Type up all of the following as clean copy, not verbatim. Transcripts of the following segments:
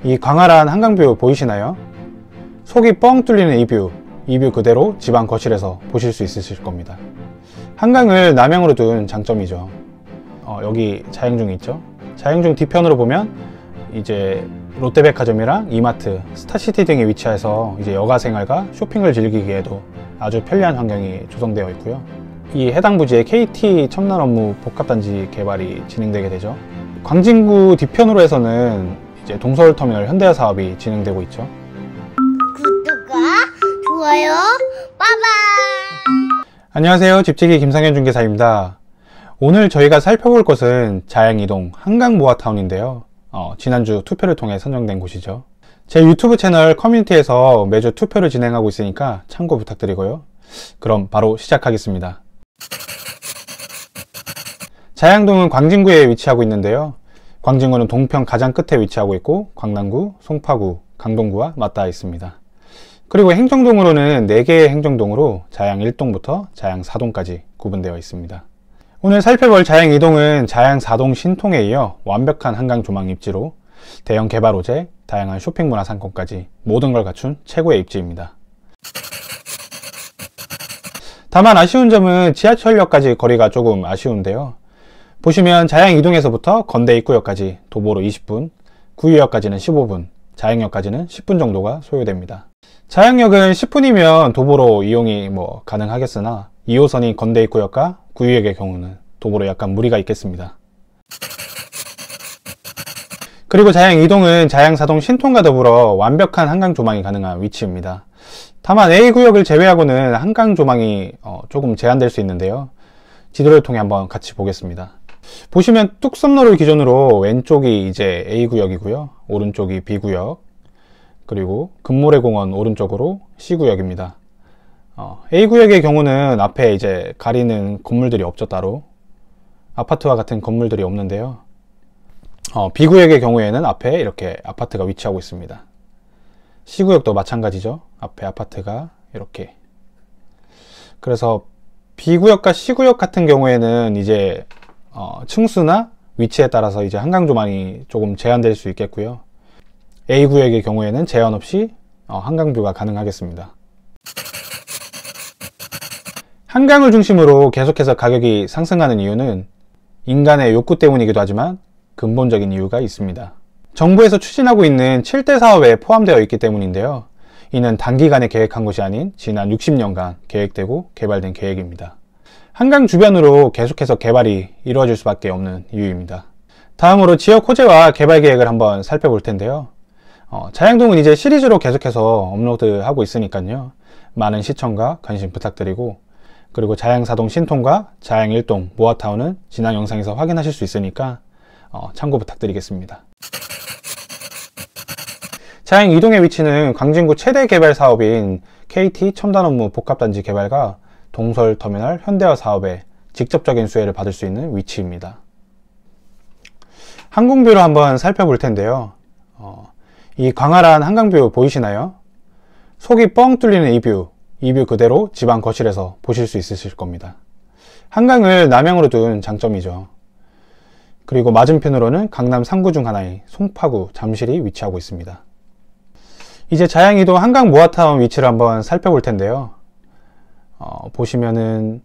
이 광활한 한강뷰 보이시나요? 속이 뻥 뚫리는 이 뷰 그대로 집안 거실에서 보실 수 있으실 겁니다. 한강을 남향으로 둔 장점이죠. 여기 자양중이 있죠. 자양중 뒤편으로 보면 이제 롯데백화점이랑 이마트, 스타시티 등이 위치해서 이제 여가 생활과 쇼핑을 즐기기에도 아주 편리한 환경이 조성되어 있고요. 이 해당 부지에 KT 첨단업무 복합단지 개발이 진행되게 되죠. 광진구 뒤편으로 해서는 이제 동서울터미널 현대화 사업이 진행되고 있죠. 구독과 좋아요, 빠바. 안녕하세요, 집지기 김상현 중개사입니다. 오늘 저희가 살펴볼 곳은 자양이동 한강모아타운인데요. 지난주 투표를 통해 선정된 곳이죠. 제 유튜브 채널 커뮤니티에서 매주 투표를 진행하고 있으니까 참고 부탁드리고요. 그럼 바로 시작하겠습니다. 자양동은 광진구에 위치하고 있는데요. 광진구는 동편 가장 끝에 위치하고 있고 광남구, 송파구, 강동구와 맞닿아 있습니다. 그리고 행정동으로는 4개의 행정동으로 자양 1동부터 자양 4동까지 구분되어 있습니다. 오늘 살펴볼 자양 2동은 자양 4동 신통에 이어 완벽한 한강 조망 입지로 대형 개발 호재, 다양한 쇼핑 문화 상권까지 모든 걸 갖춘 최고의 입지입니다. 다만 아쉬운 점은 지하철역까지 거리가 조금 아쉬운데요. 보시면 자양 2동에서부터 건대 입구역까지 도보로 20분, 구유역까지는 15분, 자양역까지는 10분 정도가 소요됩니다. 자양역은 10분이면 도보로 이용이 가능하겠으나 2호선이 건대 입구역과 구유역의 경우는 도보로 약간 무리가 있겠습니다. 그리고 자양 2동은 자양 4동 신통과 더불어 완벽한 한강 조망이 가능한 위치입니다. 다만 A구역을 제외하고는 한강 조망이 조금 제한될 수 있는데요. 지도를 통해 한번 같이 보겠습니다. 보시면 뚝섬로를 기준으로 왼쪽이 이제 A구역이고요. 오른쪽이 B구역, 그리고 금모래공원 오른쪽으로 C구역입니다. A구역의 경우는 앞에 이제 가리는 건물들이 없죠. 따로 아파트와 같은 건물들이 없는데요. B구역의 경우에는 앞에 이렇게 아파트가 위치하고 있습니다. C구역도 마찬가지죠. 앞에 아파트가 이렇게. 그래서 B구역과 C구역 같은 경우에는 이제 층수나 위치에 따라서 이제 한강 조망이 조금 제한될 수 있겠고요. A구역의 경우에는 제한 없이 한강뷰가 가능하겠습니다. 한강을 중심으로 계속해서 가격이 상승하는 이유는 인간의 욕구 때문이기도 하지만 근본적인 이유가 있습니다. 정부에서 추진하고 있는 7대 사업에 포함되어 있기 때문인데요. 이는 단기간에 계획한 것이 아닌 지난 60년간 계획되고 개발된 계획입니다. 한강 주변으로 계속해서 개발이 이루어질 수밖에 없는 이유입니다. 다음으로 지역 호재와 개발 계획을 한번 살펴볼 텐데요. 자양동은 이제 시리즈로 계속해서 업로드하고 있으니까요. 많은 시청과 관심 부탁드리고, 그리고 자양 4동 신통과 자양 1동 모아타운은 지난 영상에서 확인하실 수 있으니까 참고 부탁드리겠습니다. 자양 2동의 위치는 광진구 최대 개발 사업인 KT 첨단업무 복합단지 개발과 동서울터미널 현대화 사업에 직접적인 수혜를 받을 수 있는 위치입니다. 항공뷰를 한번 살펴볼 텐데요. 이 광활한 한강뷰 보이시나요? 속이 뻥 뚫리는 이 뷰 그대로 집안 거실에서 보실 수 있으실 겁니다. 한강을 남향으로 둔 장점이죠. 그리고 맞은편으로는 강남 3구 중 하나인 송파구, 잠실이 위치하고 있습니다. 이제 자양 2동 한강 모아타운 위치를 한번 살펴볼 텐데요. 보시면은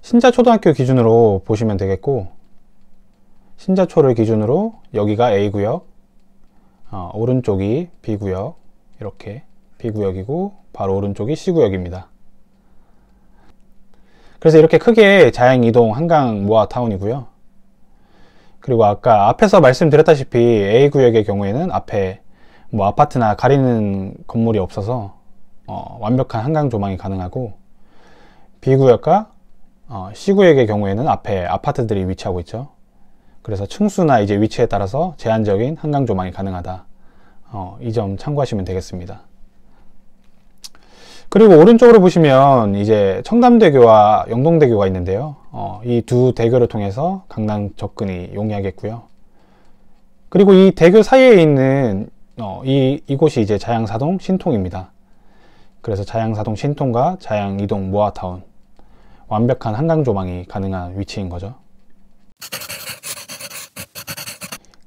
신자초등학교 기준으로 보시면 되겠고, 신자초를 기준으로 여기가 A구역, 오른쪽이 B구역, 이렇게 B구역이고 바로 오른쪽이 C구역입니다. 그래서 이렇게 크게 자양 2동 한강 모아타운이고요. 그리고 아까 앞에서 말씀드렸다시피 A구역의 경우에는 앞에 아파트나 가리는 건물이 없어서 완벽한 한강 조망이 가능하고, B구역과 C구역의 경우에는 앞에 아파트들이 위치하고 있죠. 그래서 층수나 이제 위치에 따라서 제한적인 한강 조망이 가능하다. 이 점 참고하시면 되겠습니다. 그리고 오른쪽으로 보시면 이제 청담대교와 영동대교가 있는데요. 이 두 대교를 통해서 강남 접근이 용이하겠고요. 그리고 이 대교 사이에 있는 이곳이 이제 자양 4동 신통입니다. 그래서 자양 4동 신통과 자양 2동 모아타운, 완벽한 한강 조망이 가능한 위치인 거죠.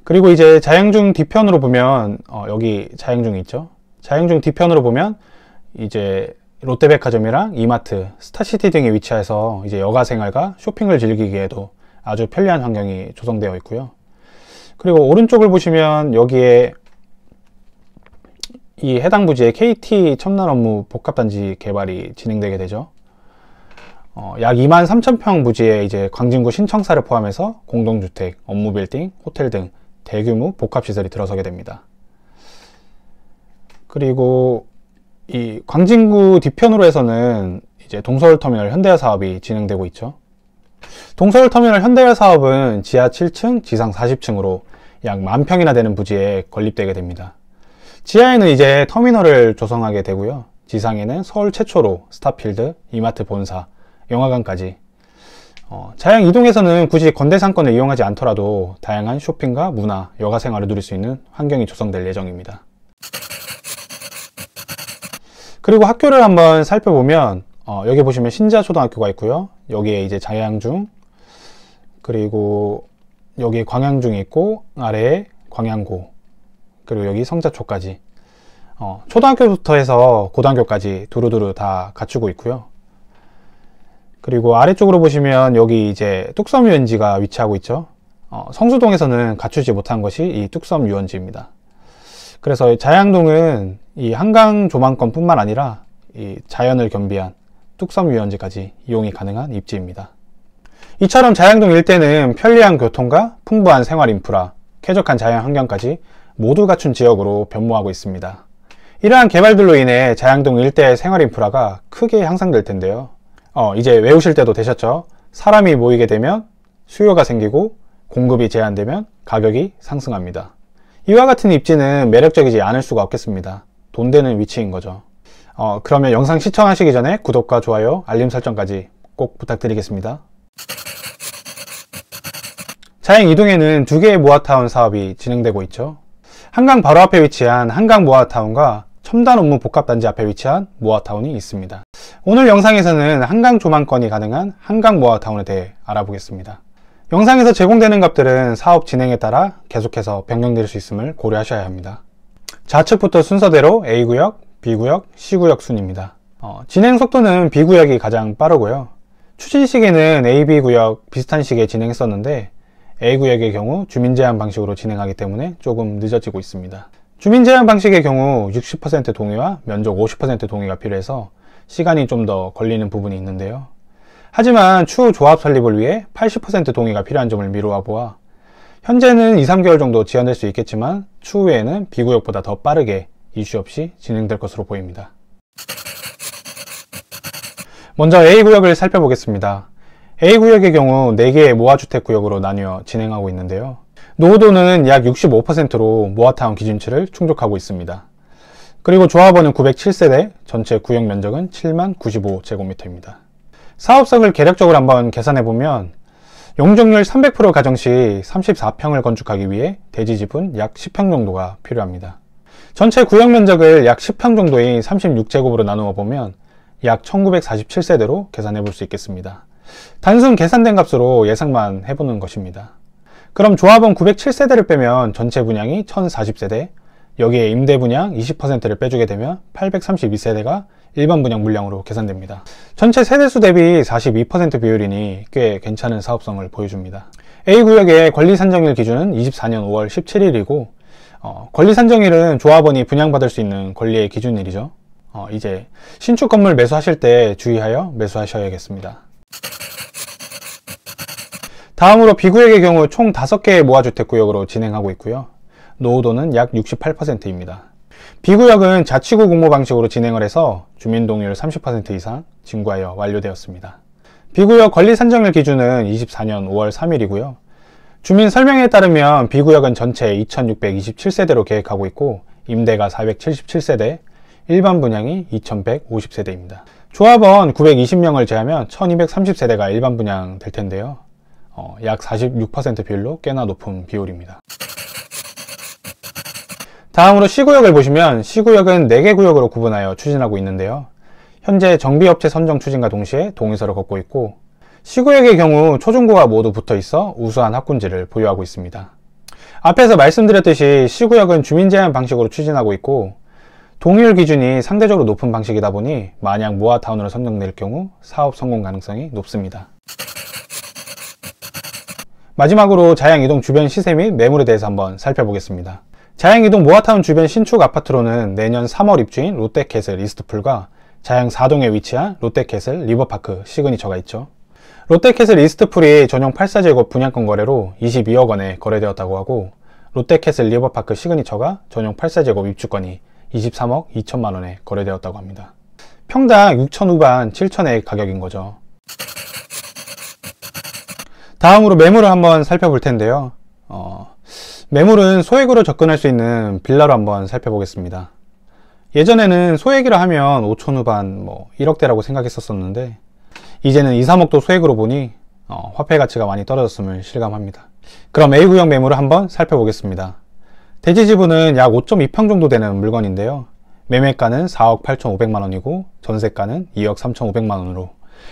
그리고 이제 자양중 뒤편으로 보면 여기 자양중이 있죠. 자양중 뒤편으로 보면 이제 롯데백화점이랑 이마트, 스타시티 등이 위치해서 이제 여가 생활과 쇼핑을 즐기기에도 아주 편리한 환경이 조성되어 있고요. 그리고 오른쪽을 보시면 여기에 이 해당 부지에 KT 첨단 업무 복합단지 개발이 진행되게 되죠. 약 23,000평 부지에 이제 광진구 신청사를 포함해서 공동주택, 업무 빌딩, 호텔 등 대규모 복합시설이 들어서게 됩니다. 그리고 이 광진구 뒤편으로 해서는 이제 동서울터미널 현대화 사업이 진행되고 있죠. 동서울터미널 현대화 사업은 지하 7층, 지상 40층으로 약 10,000평이나 되는 부지에 건립되게 됩니다. 지하에는 이제 터미널을 조성하게 되고요. 지상에는 서울 최초로 스타필드, 이마트 본사, 영화관까지. 자양 이동에서는 굳이 건대상권을 이용하지 않더라도 다양한 쇼핑과 문화, 여가 생활을 누릴 수 있는 환경이 조성될 예정입니다. 그리고 학교를 한번 살펴보면 여기 보시면 신자초등학교가 있고요. 여기에 이제 자양중, 그리고 여기 광양중이 있고 아래에 광양고, 그리고 여기 성자초까지 초등학교부터 해서 고등학교까지 두루두루 다 갖추고 있고요. 그리고 아래쪽으로 보시면 여기 이제 뚝섬유원지가 위치하고 있죠. 성수동에서는 갖추지 못한 것이 이 뚝섬유원지입니다. 그래서 자양동은 이 한강 조망권 뿐만 아니라 이 자연을 겸비한 뚝섬유원지까지 이용이 가능한 입지입니다. 이처럼 자양동 일대는 편리한 교통과 풍부한 생활 인프라, 쾌적한 자연 환경까지 모두 갖춘 지역으로 변모하고 있습니다. 이러한 개발들로 인해 자양동 일대의 생활 인프라가 크게 향상될 텐데요. 이제 외우실 때도 되셨죠? 사람이 모이게 되면 수요가 생기고 공급이 제한되면 가격이 상승합니다. 이와 같은 입지는 매력적이지 않을 수가 없겠습니다. 돈 되는 위치인 거죠. 그러면 영상 시청하시기 전에 구독과 좋아요, 알림 설정까지 꼭 부탁드리겠습니다. 자양 이동에는 2개의 모아타운 사업이 진행되고 있죠. 한강 바로 앞에 위치한 한강 모아타운과 첨단 업무 복합단지 앞에 위치한 모아타운이 있습니다. 오늘 영상에서는 한강 조망권이 가능한 한강 모아타운에 대해 알아보겠습니다. 영상에서 제공되는 값들은 사업 진행에 따라 계속해서 변경될 수 있음을 고려하셔야 합니다. 좌측부터 순서대로 A구역, B구역, C구역 순입니다. 진행 속도는 B구역이 가장 빠르고요. 추진 시기는 A, B구역 비슷한 시기에 진행했었는데 A구역의 경우 주민 제한 방식으로 진행하기 때문에 조금 늦어지고 있습니다. 주민 제한 방식의 경우 60% 동의와 면적 50% 동의가 필요해서 시간이 좀 더 걸리는 부분이 있는데요. 하지만 추후 조합 설립을 위해 80% 동의가 필요한 점을 미루어 보아 현재는 2-3개월 정도 지연될 수 있겠지만 추후에는 B구역보다 더 빠르게 이슈 없이 진행될 것으로 보입니다. 먼저 A구역을 살펴보겠습니다. A구역의 경우 4개의 모아주택구역으로 나뉘어 진행하고 있는데요. 노후도는 약 65%로 모아타운 기준치를 충족하고 있습니다. 그리고 조합원은 907세대, 전체 구역 면적은 70,095제곱미터입니다. 사업성을 계략적으로 한번 계산해보면 용적률 300% 가정 시 34평을 건축하기 위해 대지 지분 약 10평 정도가 필요합니다. 전체 구역 면적을 약 10평 정도인 36제곱으로 나누어 보면 약 1947세대로 계산해 볼 수 있겠습니다. 단순 계산된 값으로 예상만 해보는 것입니다. 그럼 조합원 907세대를 빼면 전체 분양이 1040세대, 여기에 임대 분양 20%를 빼주게 되면 832세대가 일반 분양 물량으로 계산됩니다. 전체 세대수 대비 42% 비율이니 꽤 괜찮은 사업성을 보여줍니다. A구역의 권리산정일 기준은 24년 5월 17일이고 권리산정일은 조합원이 분양받을 수 있는 권리의 기준일이죠. 이제 신축 건물 매수하실 때 주의하여 매수하셔야겠습니다. 다음으로 B구역의 경우 총 5개의 모아주택구역으로 진행하고 있고요. 노후도는 약 68%입니다. B구역은 자치구 공모 방식으로 진행을 해서 주민동의율 30% 이상 진구하여 완료되었습니다. B구역 권리산정일 기준은 24년 5월 3일이고요. 주민 설명에 따르면 B구역은 전체 2627세대로 계획하고 있고 임대가 477세대, 일반 분양이 2150세대입니다. 조합원 920명을 제하면 1230세대가 일반 분양 될 텐데요. 약 46% 비율로 꽤나 높은 비율입니다. 다음으로 C구역을 보시면 C구역은 4개 구역으로 구분하여 추진하고 있는데요. 현재 정비업체 선정 추진과 동시에 동의서를 걷고 있고 C구역의 경우 초중고가 모두 붙어 있어 우수한 학군지를 보유하고 있습니다. 앞에서 말씀드렸듯이 C구역은 주민 제한 방식으로 추진하고 있고 동의율 기준이 상대적으로 높은 방식이다 보니 만약 모아타운으로 선정될 경우 사업 성공 가능성이 높습니다. 마지막으로 자양이동 주변 시세 및 매물에 대해서 한번 살펴보겠습니다. 자양이동 모아타운 주변 신축 아파트로는 내년 3월 입주인 롯데캐슬 이스트풀과 자양 4동에 위치한 롯데캐슬 리버파크 시그니처가 있죠. 롯데캐슬 이스트풀이 전용 84제곱 분양권 거래로 22억 원에 거래되었다고 하고 롯데캐슬 리버파크 시그니처가 전용 84제곱 입주권이 23억 2천만 원에 거래되었다고 합니다. 평당 6천 후반 7천의 가격인 거죠. 다음으로 매물을 한번 살펴볼 텐데요. 매물은 소액으로 접근할 수 있는 빌라로 한번 살펴보겠습니다. 예전에는 소액이라 하면 5천 후반 1억대라고 생각했었는데 이제는 2, 3억도 소액으로 보니 화폐 가치가 많이 떨어졌음을 실감합니다. 그럼 A구역 매물을 한번 살펴보겠습니다. 대지 지분은 약 5.2평 정도 되는 물건인데요. 매매가는 4억 8,500만원이고 전세가는 2억 3,500만원으로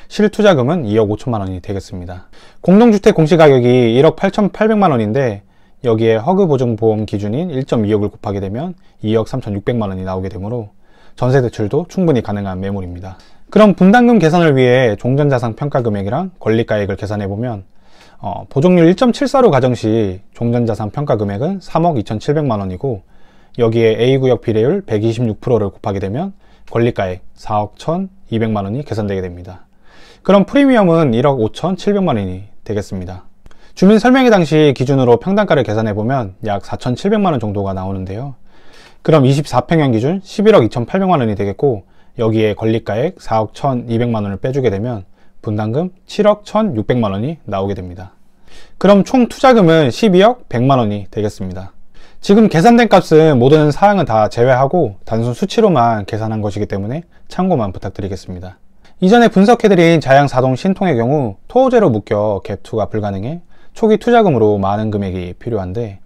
실투자금은 2억 5천만원이 되겠습니다. 공동주택 공시가격이 1억 8,800만원인데 여기에 허그보증보험 기준인 1.2억을 곱하게 되면 2억 3,600만원이 나오게 되므로 전세대출도 충분히 가능한 매물입니다. 그럼 분담금 계산을 위해 종전자산 평가금액이랑 권리가액을 계산해보면 보정률 1.74로 가정시 종전자산 평가금액은 3억 2,700만원이고 여기에 A구역 비례율 126%를 곱하게 되면 권리가액 4억 1,200만원이 계산되게 됩니다. 그럼 프리미엄은 1억 5,700만원이 되겠습니다. 주민 설명회 당시 기준으로 평당가를 계산해보면 약 4,700만원 정도가 나오는데요. 그럼 24평형 기준 11억 2,800만원이 되겠고 여기에 권리가액 4억 1,200만원을 빼주게 되면 분담금 7억 1,600만원이 나오게 됩니다. 그럼 총 투자금은 12억 100만원이 되겠습니다. 지금 계산된 값은 모든 사항은 다 제외하고 단순 수치로만 계산한 것이기 때문에 참고만 부탁드리겠습니다. 이전에 분석해드린 자양 4동 신통의 경우 토호제로 묶여 갭2가 불가능해 초기 투자금으로 많은 금액이 필요한데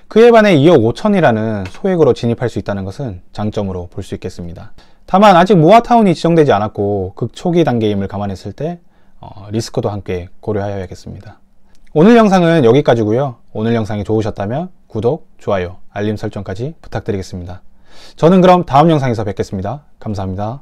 그에 반해 2억 5천이라는 소액으로 진입할 수 있다는 것은 장점으로 볼 수 있겠습니다. 다만 아직 모아타운이 지정되지 않았고 극초기 단계임을 감안했을 때 리스크도 함께 고려해야겠습니다. 오늘 영상은 여기까지고요. 오늘 영상이 좋으셨다면 구독, 좋아요, 알림 설정까지 부탁드리겠습니다. 저는 그럼 다음 영상에서 뵙겠습니다. 감사합니다.